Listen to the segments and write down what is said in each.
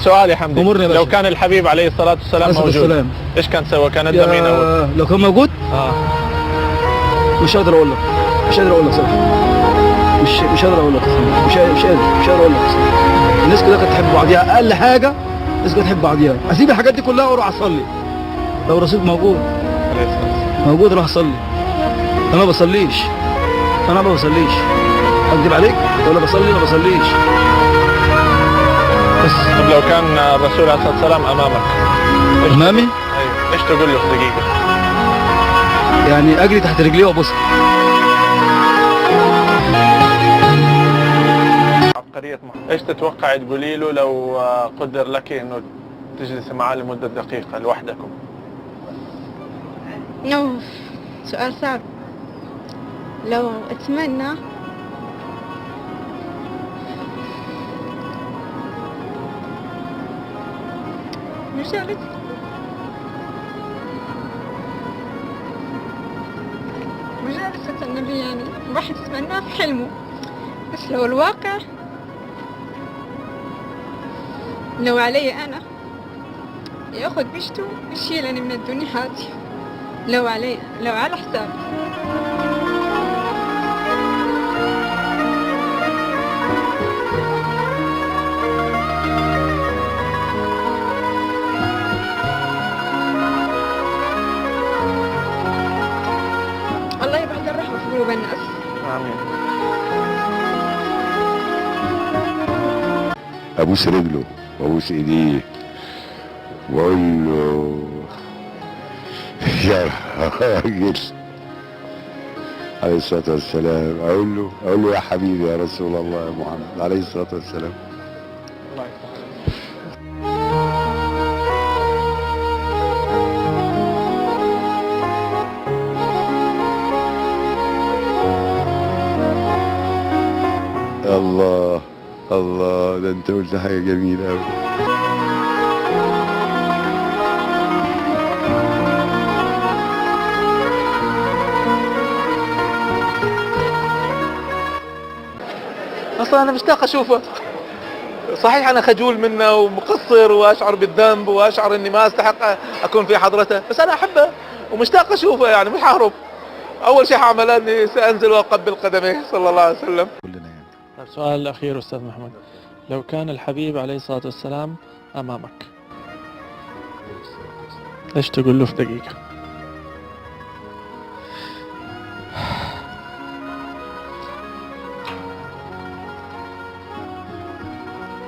سؤال يا حمدي، أمرني يا باشا. لو كان الحبيب عليه الصلاة والسلام عليه الصلاة موجود والسلام. ايش كان سوى؟ كان ادى مين اول؟ لو كان موجود مش قادر اقول لك، مش قادر اقول لك صراحه، مش قادر اقول لك، مش قادر اقول لك. الناس كلها كانت تحب بعضيها، اقل حاجه الناس كانت تحب بعضيها. اسيب الحاجات دي كلها واروح اصلي لو الرسول موجود. عليه الصلاة والسلام. موجود اروح اصلي. انا ما بصليش، انا ما بصليش، اكذب عليك ولا بصلي؟ ما بصليش. بس طب لو كان الرسول عليه الصلاة والسلام امامك امامي ايوه ايش تقول له في دقيقة؟ يعني اجري تحت رجليه وابص. عبقرية ايش تتوقع تقولي له لو قدر لك انه تجلس معاه لمدة دقيقة لوحدكم؟ أوف، سؤال صعب. لو أتمنى مجالسة النبي، يعني الواحد يتمناه في حلمه، بس لو الواقع لو علي أنا ياخد بيشته يشيلني من الدنيا هذه، لو علي، لو على حسابي. الله يبعث الرحمة في قلوب الناس. امين. ابوس رجله وابوس ايديه واقول له يا راجل عليه الصلاه والسلام، اقول له يا حبيبي يا رسول الله يا محمد عليه الصلاه والسلام. الله يفتح. الله الله، ده انت قلت حاجه جميله قوي. اصلا انا مشتاق اشوفه. صحيح انا خجول منه ومقصر واشعر بالذنب واشعر اني ما استحق اكون في حضرته، بس انا احبه ومشتاق اشوفه، يعني مش ههرب. اول شيء هعمله اني سانزل واقبل قدميه صلى الله عليه وسلم. طيب السؤال الاخير استاذ محمد، لو كان الحبيب عليه الصلاة والسلام امامك ايش تقول له في دقيقة؟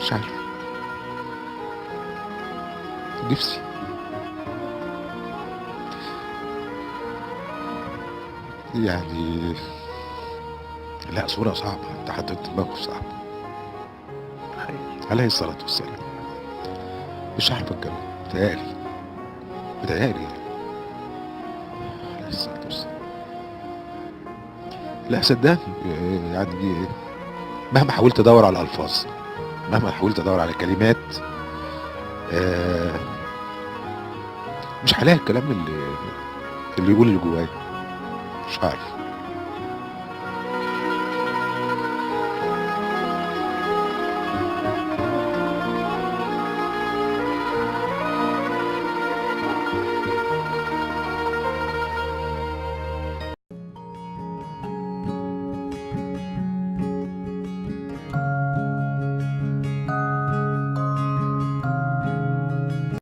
مش عارف، نفسي يعني، لا صورة صعبة، انت حطيت موقف صعب. عليه الصلاة والسلام مش عارف اتكلم، بتهيألي عليه الصلاة والسلام. لا صدقني يعني مهما حاولت ادور على الالفاظ، مهما حاولت ادور على كلمات، مش هلاقي الكلام اللي يقول اللي جوايا، مش عارف.